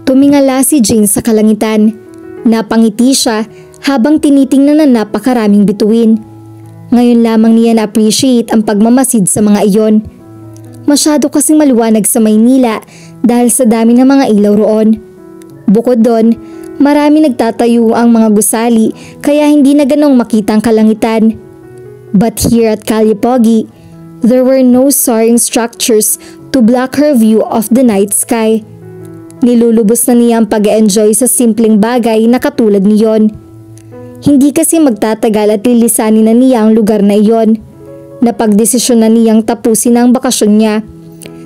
Tumingala si Jane sa kalangitan. Napangiti siya habang tinitingnan na napakaraming bituin. Ngayon lamang niya na-appreciate ang pagmamasid sa mga iyon. Masyado kasing maliwanag sa Maynila dahil sa dami ng mga ilaw roon. Bukod doon, marami nagtatayo ang mga gusali kaya hindi na ganong makita ang kalangitan. But here at Calle Pogi, there were no soaring structures to block her view of the night sky. Nilulubos na niya ang pag-enjoy sa simpleng bagay na katulad niyon. Hindi kasi magtatagal at lilisanin na niya ang lugar na iyon. Napagdesisyon na niyang tapusin ang bakasyon niya.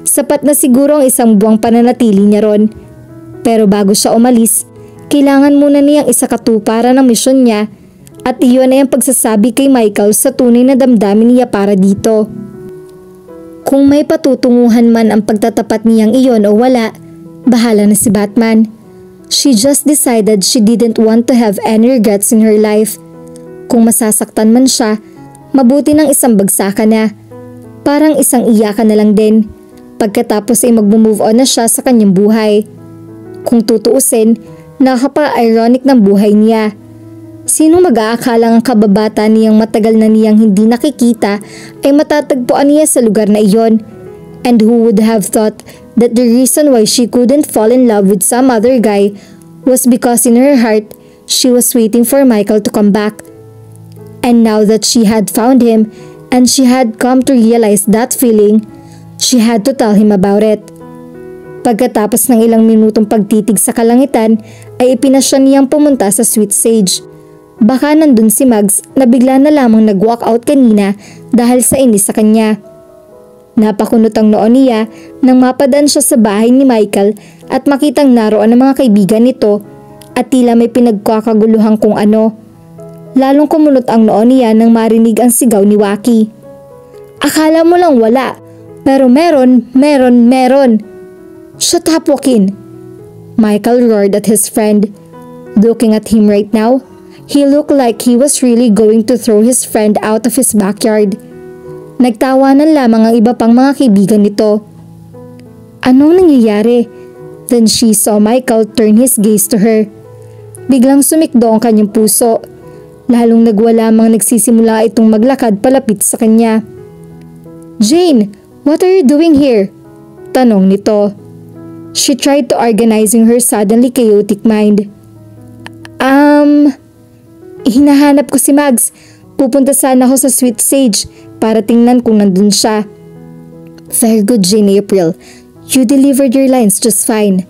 Sapat na siguro ang 1 buwang pananatili niya ron. Pero bago siya umalis, kailangan muna niyang isakatuparan ang misyon niya at iyon ay ang pagsasabi kay Michael sa tunay na damdamin niya para dito. Kung may patutunguhan man ang pagtatapat niyang iyon o wala, bahala na si Batman. She just decided she didn't want to have any regrets in her life. Kung masasaktan man siya, mabuti ng isang bagsakan na. Parang isang iyakan na lang din. Pagkatapos ay mag-move on na siya sa kanyang buhay. Kung tutuusin, nakapa-ironic ng buhay niya. Sino mag-aakalang ang kababata niyang matagal na niyang hindi nakikita ay matatagpuan niya sa lugar na iyon? And who would have thought that the reason why she couldn't fall in love with some other guy was because in her heart, she was waiting for Michael to come back. And now that she had found him and she had come to realize that feeling, she had to tell him about it. Pagkatapos ng ilang minutong pagtitig sa kalangitan ay ipinasya niyang pumunta sa Sweet Sage. Baka nandun si Mags na bigla na lamang nag-walk out kanina dahil sa inis sa kanya. Napakunot ang noon niya nang mapadaan siya sa bahay ni Michael at makitang naroon ang mga kaibigan nito at tila may pinagkakaguluhan kung ano. Lalong kumunot ang noon niya nang marinig ang sigaw ni Waki. Akala mo lang wala, pero meron. Shut up, Joaquin! Michael roared at his friend. Looking at him right now, he looked like he was really going to throw his friend out of his backyard. Nagtawanan lamang ang iba pang mga kaibigan nito. Anong nangyayari? Then she saw Michael turn his gaze to her. Biglang sumikdo ang kanyang puso. Lalong nagwala mang nagsisimula itong maglakad palapit sa kanya. Jane, what are you doing here? Tanong nito. She tried to organizing her suddenly chaotic mind. Hinahanap ko si Mags. Pupunta sana ako sa Sweet Sage para tingnan kung nandun siya. Very good, Jane April. You delivered your lines just fine.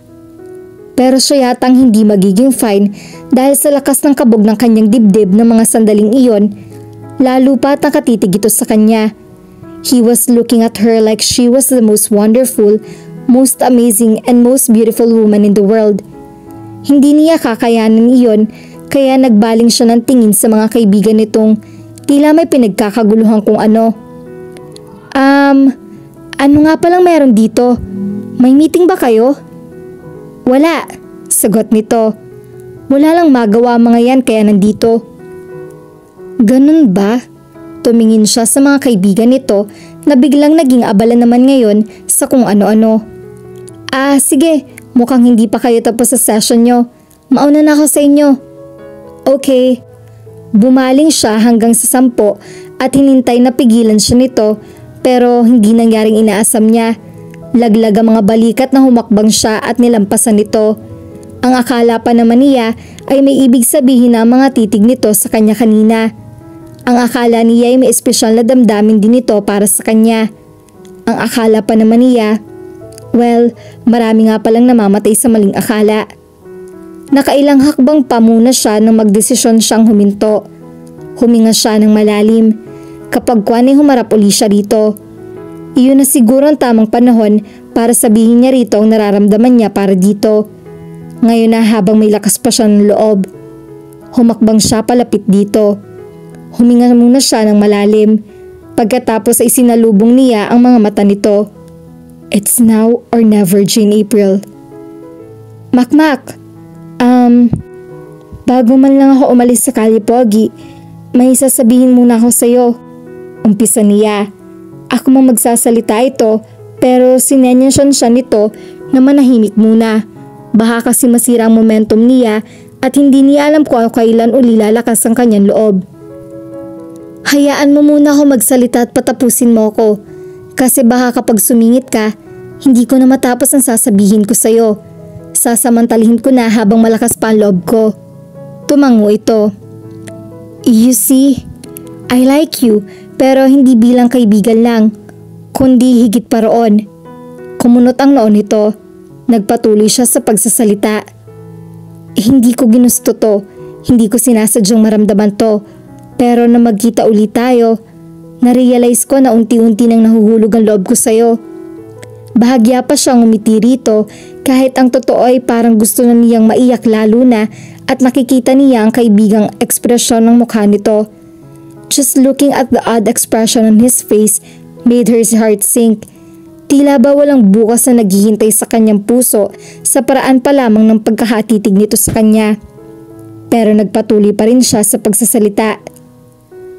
Pero siya yatang hindi magiging fine dahil sa lakas ng kabog ng kanyang dibdib ng mga sandaling iyon, lalo pa at nakatitig ito sa kanya. He was looking at her like she was the most wonderful, most amazing and most beautiful woman in the world. Hindi niya kakayanan iyon kaya nagbaling siya ng tingin sa mga kaibigan nitong tila may pinagkakaguluhan kung ano. Ano nga palang meron dito? May meeting ba kayo? Wala, sagot nito. Wala lang magawa mga yan kaya nandito. Ganun ba? Tumingin siya sa mga kaibigan nito na biglang naging abala naman ngayon sa kung ano-ano. Sige, mukhang hindi pa kayo tapos sa session nyo. Mauna na ako sa inyo. Okay. Bumaling siya hanggang sa 10 at hinintay na pigilan siya nito pero hindi nangyaring inaasam niya. Laglag ang mga balikat na humakbang siya at nilampasan nito. Ang akala pa naman niya ay may ibig sabihin na ang mga titig nito sa kanya kanina. Ang akala niya ay may espesyal na damdamin din ito para sa kanya. Ang akala pa naman niya, well, marami nga palang namamatay sa maling akala. Nakailang hakbang pa muna siya nang magdesisyon siyang huminto. Huminga siya ng malalim. Kapag kwanay humarap uli siya rito. Iyon na siguro ang tamang panahon para sabihin niya rito ang nararamdaman niya para dito. Ngayon na habang may lakas pa siya ng loob. Humakbang siya palapit dito. Huminga muna siya ng malalim. Pagkatapos ay sinalubong niya ang mga mata nito. It's now or never, Jane April. Makmak! Bago man lang ako umalis sa Calle Pogi, may sasabihin muna ako sa'yo. Umpisa niya. Ako mang magsasalita ito pero sinenyansyon siya nito na manahimik muna. Baka kasi masira ang momentum niya at hindi niya alam kung kailan uli lalakas ang kanyang loob. Hayaan mo muna ako magsalita at patapusin mo ako. Kasi baka kapag sumingit ka, hindi ko na matapos ang sasabihin ko sa'yo. Sasamantalihin ko na habang malakas pa ang loob ko. Tumango ito. You see, I like you pero hindi bilang kaibigan lang, kundi higit pa roon. Kumunot ang noo nito. Nagpatuloy siya sa pagsasalita. Hindi ko ginusto to, hindi ko sinasadyang maramdaman to. Pero na magkita ulit tayo, na-realize ko na unti-unti nang nahuhulog ang loob ko sa'yo. Bahagya pa siyang umiti rito kahit ang totoo ay parang gusto na niyang maiyak lalo na at nakikita niya ang kaibigang ekspresyon ng mukha nito. Just looking at the odd expression on his face made her heart sink. Tila ba walang bukas na naghihintay sa kanyang puso sa paraan pa lamang ng pagkakatitig nito sa kanya. Pero nagpatuloy pa rin siya sa pagsasalita.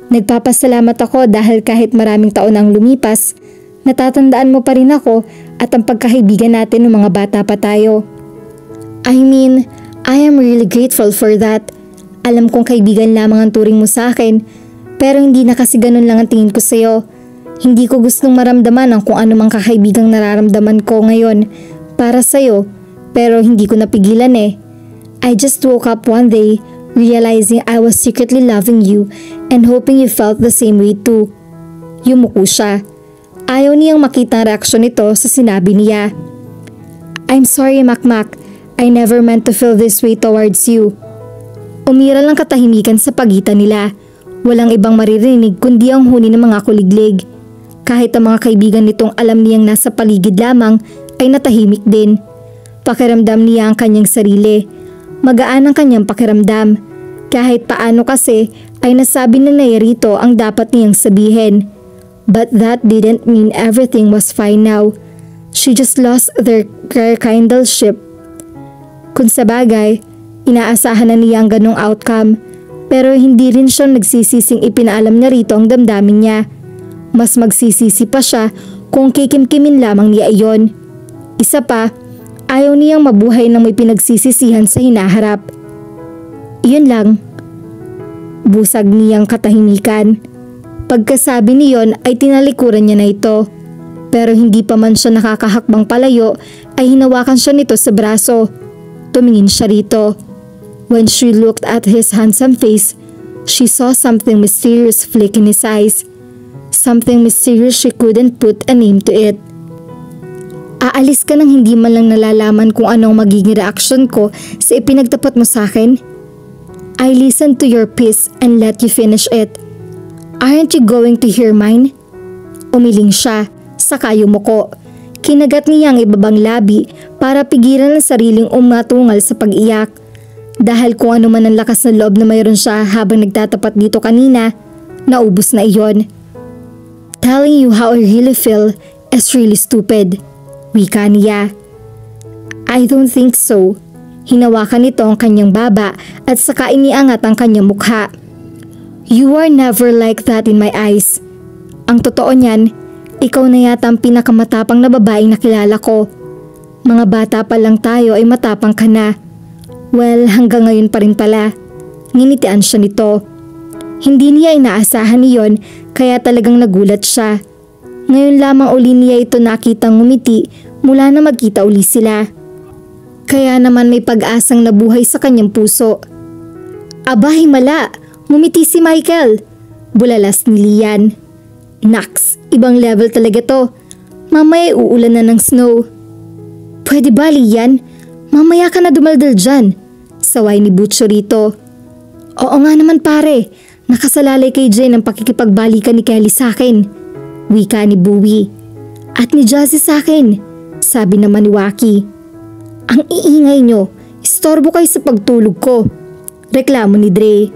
Nagpapasalamat ako dahil kahit maraming taon ang lumipas, natatandaan mo pa rin ako at ang pagkakaibigan natin ng mga bata pa tayo. I mean, I am really grateful for that. Alam kong kaibigan lamang ang turing mo sa akin, pero hindi na kasi ganun lang ang tingin ko sa'yo. Hindi ko gustong maramdaman ang kung ano mang kakaibigang nararamdaman ko ngayon para sa'yo, pero hindi ko napigilan eh. I just woke up one day realizing I was secretly loving you and hoping you felt the same way too. Yumuko siya. Ayaw niyang makita ang reaksyon nito sa sinabi niya. I'm sorry, Makmak. I never meant to feel this way towards you. Umiral ang katahimikan sa pagitan nila. Walang ibang maririnig kundi ang huni ng mga kuliglig. Kahit ang mga kaibigan nitong alam niyang nasa paligid lamang ay natahimik din. Pakiramdam niya ang kanyang sarili. Magaan ang kanyang pakiramdam. Kahit paano kasi ay nasabi na rito ang dapat niyang sabihin. But that didn't mean everything was fine now. She just lost their kindleship. Kung sabagay, inaasahan na niya ang ganong outcome. Pero hindi rin siya nagsisising ipinaalam niya rito ang damdamin niya. Mas magsisisi pa siya kung kikimkimin lamang niya iyon. Isa pa, ayaw niyang mabuhay ng may pinagsisisihan sa hinaharap. Iyon lang. Busag niyang katahimikan. Pagkasabi niyon ay tinalikuran niya na ito. Pero hindi pa man siya nakakahakbang palayo ay hinawakan siya nito sa braso. Tumingin siya rito. When she looked at his handsome face, she saw something mysterious flick in his eyes. Something mysterious she couldn't put a name to it. Aalis ka nang hindi man lang nalalaman kung anong magiging reaksyon ko sa ipinagtapat mo sa akin? I listened to your piece and let you finish it. Aren't you going to hear mine? Umiling siya, saka yumuko. Kinagat niya ang ibabang labi para pigilan ang sariling umatungal sa pag-iyak. Dahil kung ano man ang lakas na loob na mayroon siya habang nagtatapat dito kanina, naubos na iyon. Telling you how I really feel is really stupid. Wika niya. I don't think so. Hinawakan nito ang kanyang baba at saka iniangat ang kanyang mukha. You are never like that in my eyes. Ang totoo niyan, ikaw na yata ang pinakamatapang na babaeng nakilala ko. Mga bata pa lang tayo ay matapang ka na. Well, hanggang ngayon pa rin pala. Nginitian siya nito. Hindi niya inaasahan iyon kaya talagang nagulat siya. Ngayon lamang uli niya ito nakitang ngumiti mula na magkita uli sila. Kaya naman may pag-asang nabuhay sa kanyang puso. Aba, himala! Ngumiti si Michael! Bulalas ni Lian. Naks, ibang level talaga to. Mamaya uulan na ng snow. Pwede ba, Lian? Mamaya ka na dumaldal dyan. Saway ni Butcho rito. Oo nga naman pare. Nakasalalay kay Jane ang pakikipagbalikan ni Kelly sa akin. Wika ni Bowie. At ni Jazzy sa akin. Sabi naman ni Waki. Ang iingay nyo. Istorbo kayo sa pagtulog ko. Reklamo ni Dre.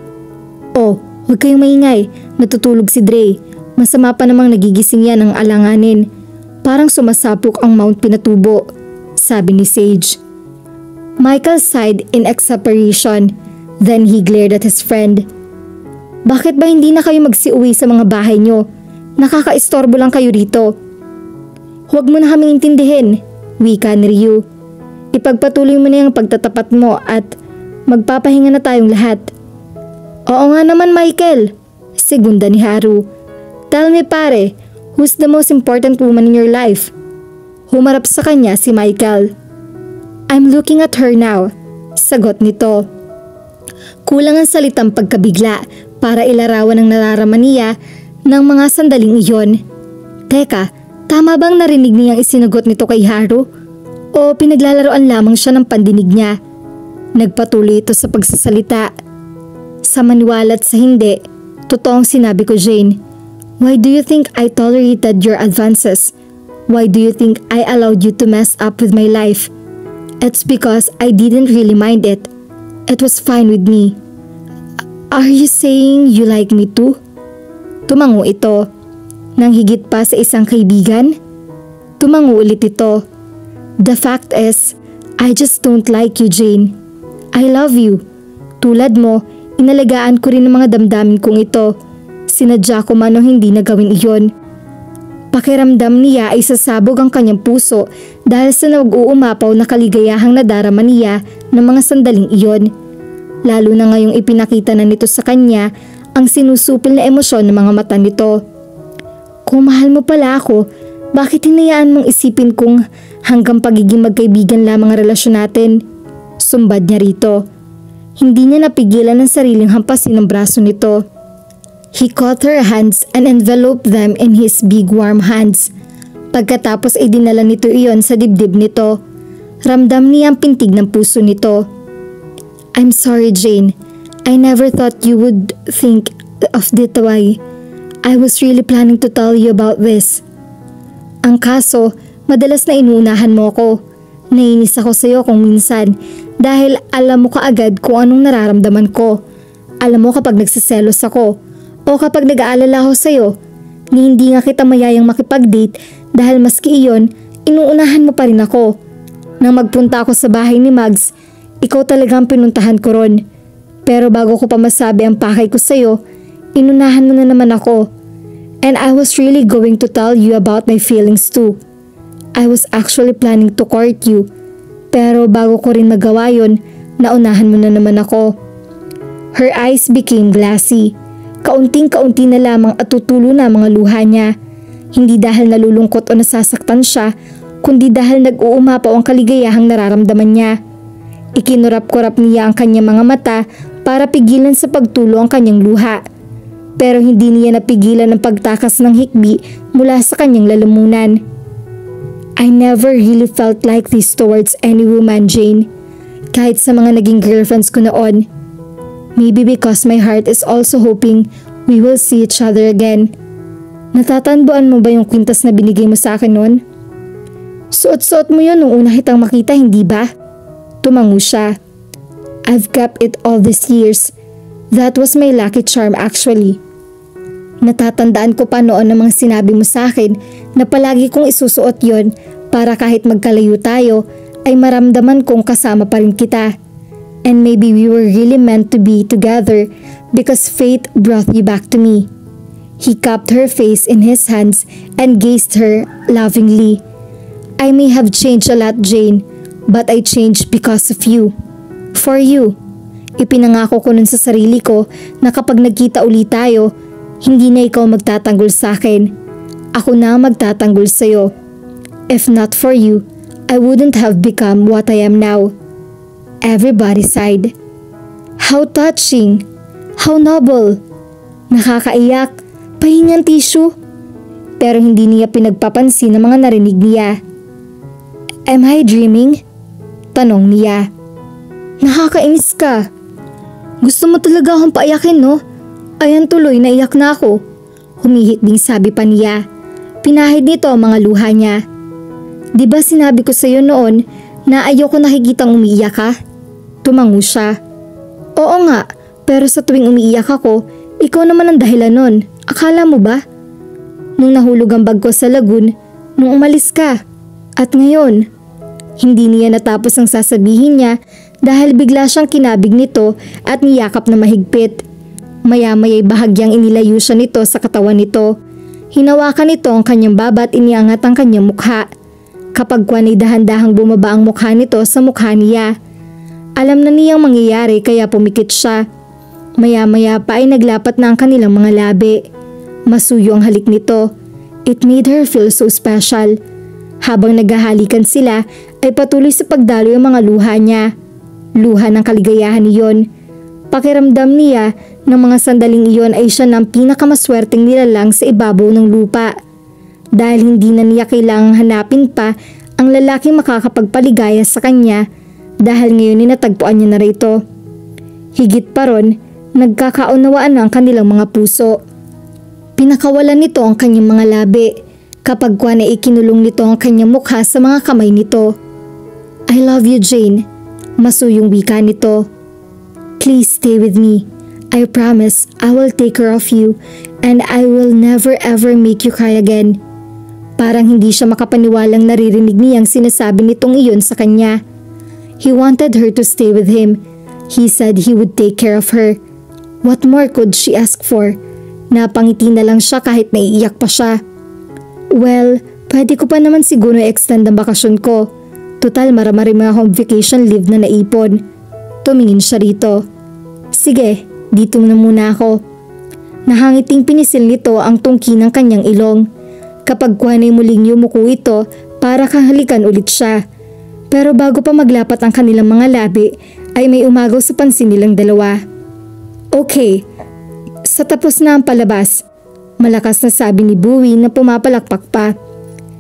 Oh, huwag kayong maingay. Natutulog si Dre. Masama pa namang nagigising yan ng alanganin. Parang sumasapok ang Mount Pinatubo. Sabi ni Sage. Michael sighed in exasperation. Then he glared at his friend. Bakit ba hindi na kayo magsiuwi sa mga bahay nyo? Nakakaistorbo lang kayo rito. Huwag mo na kaming intindihin, wika ni Ryu. Ipagpatuloy mo na yung pagtatapat mo at magpapahinga na tayong lahat. Oo nga naman, Michael, segunda ni Haru. Tell me pare, who's the most important woman in your life? Humarap sa kanya si Michael. I'm looking at her now, sagot nito. Kulang ang salitang pagkabigla para ilarawan ang nararamdaman niya ng mga sandaling iyon. Teka, tama bang narinig niyang isinagot nito kay Haru? O pinaglalaroan lamang siya ng pandinig niya? Nagpatuloy ito sa pagsasalita. Sa maniwala at sa hindi, totoong sinabi ko, Jane. Why do you think I tolerated your advances? Why do you think I allowed you to mess up with my life? It's because I didn't really mind it. It was fine with me. Are you saying you like me too? Tumango ito. Nang higit pa sa isang kaibigan? Tumango ulit ito. The fact is, I just don't like you, Jane. I love you. Tulad mo, inalagaan ko rin ang mga damdamin kong ito. Sinadya ko man o hindi na gawin iyon. Pakiramdam niya ay sasabog ang kanyang puso dahil sa nag-uumapaw na kaligayahang nadarama niya ng mga sandaling iyon. Lalo na ngayong ipinakita na nito sa kanya ang sinusupil na emosyon ng mga mata nito. Kung mahal mo pala ako, bakit hinayaan mong isipin kung hanggang pagiging magkaibigan lamang ang relasyon natin? Sumbad niya rito. Hindi niya napigilan ang sariling hampasin ng braso nito. He caught her hands and enveloped them in his big warm hands. Pagkatapos ay dinala nito iyon sa dibdib nito. Ramdam niya ang pintig ng puso nito. I'm sorry, Jane. I never thought you would think of it that way. I was really planning to tell you about this. Ang kaso, madalas na inuunahan mo ako. Nainis ako sa iyo kung minsan dahil alam mo kaagad kung anong nararamdaman ko. Alam mo kapag nagsiselos ako o kapag nag-aalala ako sa iyo ni hindi nga kita mayayang makipag-date dahil maski iyon, inuunahan mo pa rin ako. Nang magpunta ako sa bahay ni Mags, ikaw talagang pinuntahan ko ron. Pero bago ko pa masabi ang pakay ko sa iyo, inunahan mo na naman ako. And I was really going to tell you about my feelings too. I was actually planning to court you. Pero bago ko rin magawa yun, naunahan mo na naman ako. Her eyes became glassy. Kaunting-kaunti na lamang at tutulo na mga luha niya. Hindi dahil nalulungkot o nasasaktan siya, kundi dahil nag-uumapaw ang kaligayahang nararamdaman niya. Ikinurap-kurap niya ang kanyang mga mata para pigilan sa pagtulo ang kanyang luha. Pero hindi niya napigilan ang pagtakas ng hikbi mula sa kanyang lalamunan. I never really felt like this towards any woman, Jane. Kahit sa mga naging girlfriends ko noon. Maybe because my heart is also hoping we will see each other again. Natatandaan mo ba yung kwintas na binigay mo sa akin noon? Suot-suot mo yun nung una kitang makita, hindi ba? Tumango siya. I've kept it all these years. That was my lucky charm actually. Natatandaan ko pa noon ang mga sinabi mo sa akin na palagi kong isusuot yon para kahit magkalayo tayo ay maramdaman kong kasama pa rin kita. And maybe we were really meant to be together because fate brought you back to me. He cupped her face in his hands and gazed her lovingly. I may have changed a lot, Jane, but I changed because of you. For you. Ipinangako ko nun sa sarili ko na kapag nagkita ulit tayo, hindi na ikaw magtatanggol sa akin. Ako na ang magtatanggol sa'yo. If not for you, I wouldn't have become what I am now. Everybody sighed. How touching! How noble! Nakakaiyak, pahingang tissue. Pero hindi niya pinagpapansin ang mga narinig niya. Am I dreaming? Tanong niya. Nakakainis ka. Gusto mo talaga akong paiyakin, no? Ayan tuloy, naiyak na ako. Humihikbing sabi pa niya. Pinahid nito ang mga luha niya. Di ba sinabi ko sa iyo noon na ayoko nakikitang umiiyak ka? Tumango siya. Oo nga, pero sa tuwing umiiyak ako, ikaw naman ang dahilan nun. Akala mo ba? Nung nahulog ang bag ko sa lagoon, nung umalis ka. At ngayon, hindi niya natapos ang sasabihin niya dahil bigla siyang kinabig nito at niyakap na mahigpit. Maya-maya'y bahagyang inilayo siya nito sa katawan nito. Hinawakan nito ang kanyang baba at iniangat ang kanyang mukha. Kapag ay dahan-dahang bumaba ang mukha nito sa mukha niya. Alam na niyang mangyayari kaya pumikit siya. Maya-maya pa ay naglapat na ang kanilang mga labi. Masuyo ang halik nito. It made her feel so special. Habang naghahalikan sila ay patuloy sa pagdaloy ang mga luha niya. Luha ng kaligayahan iyon. Pakiramdam niya ng mga sandaling iyon ay siya ng pinakamaswerteng nilalang sa ibabaw ng lupa. Dahil hindi na niya kailangang hanapin pa ang lalaking makakapagpaligaya sa kanya dahil ngayon ay natagpuan niya na rito. Higit pa ron, nagkakaunawaan na ang kanilang mga puso. Pinakawalan nito ang kanyang mga labi kapag na ikinulong nito ang kanyang mukha sa mga kamay nito. I love you, Jane. Masuyong wika nito. Please stay with me. I promise I will take care of you and I will never ever make you cry again. Parang hindi siya makapaniwalang naririnig niyang sinasabi nitong iyon sa kanya. He wanted her to stay with him. He said he would take care of her. What more could she ask for? Napangiti na lang siya kahit naiiyak pa siya. Well, pwede ko pa naman siguro extend ang bakasyon ko. Total maramari mga home vacation leave na naipon. Tumingin siya rito. Sige, dito na muna ako. Nahangiting pinisil nito ang tungki ng kanyang ilong. Kapag kuhanay muling yumuko ito para kahalikan ulit siya. Pero bago pa maglapat ang kanilang mga labi ay may umagaw sa pansin nilang dalawa. Okay, sa tapos na ang palabas. Malakas na sabi ni Bowie na pumapalakpak pa.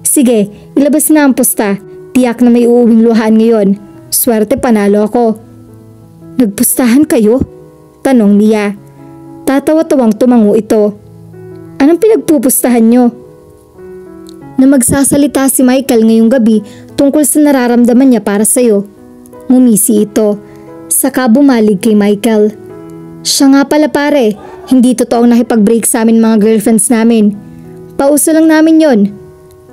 Sige, ilabas na ang pusta. Tiyak na may uuwing luhaan ngayon. Swerte panalo ako. Nagpustahan kayo? Tanong niya. Tatawa-tawang tumango ito. Anong pinagpupustahan nyo? Na magsasalita si Michael ngayong gabi tungkol sa nararamdaman niya para sa'yo. Ngumisi ito. Saka bumalig kay Michael. Siya nga pala pare, hindi totoong nakipag-break sa amin mga girlfriends namin. Pauso lang namin yon.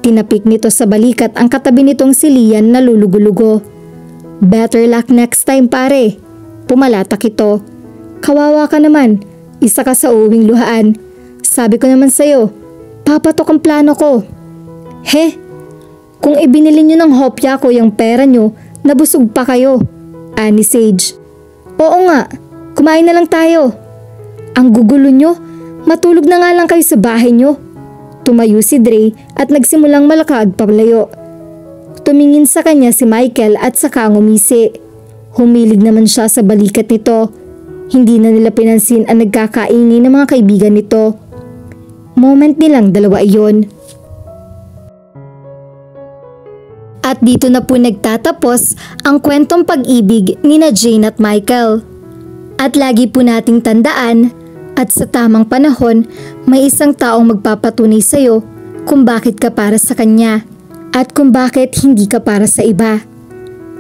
Tinapik nito sa balikat ang katabi nitong si Lian na lulugo-lugo. Better luck next time pare. Pumalatak ito. Kawawa ka naman, isa ka sa uwing luhaan. Sabi ko naman sa'yo, papatok ang plano ko. He, kung ibinili nyo ng hopya ko yung pera nyo, nabusog pa kayo. Ani Sage. Oo nga, kumain na lang tayo. Ang gugulo nyo, matulog na nga lang kayo sa bahay nyo. Tumayo si Dre at nagsimulang malakad pablayo. Tumingin sa kanya si Michael at saka ngumisi. Humilig naman siya sa balikat nito. Hindi na nila pinansin ang nagkakaingay ng mga kaibigan nito. Moment nilang dalawa iyon. At dito na po nagtatapos ang kwentong pag-ibig ni na Jane at Michael. At lagi po nating tandaan at sa tamang panahon may isang taong magpapatunay sa iyo kung bakit ka para sa kanya at kung bakit hindi ka para sa iba.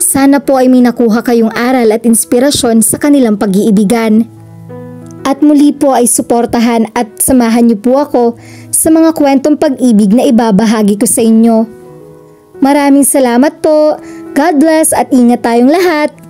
Sana po ay may nakuha kayong aral at inspirasyon sa kanilang pag-iibigan. At muli po ay suportahan at samahan niyo po ako sa mga kwentong pag-ibig na ibabahagi ko sa inyo. Maraming salamat po. God bless at ingat tayong lahat.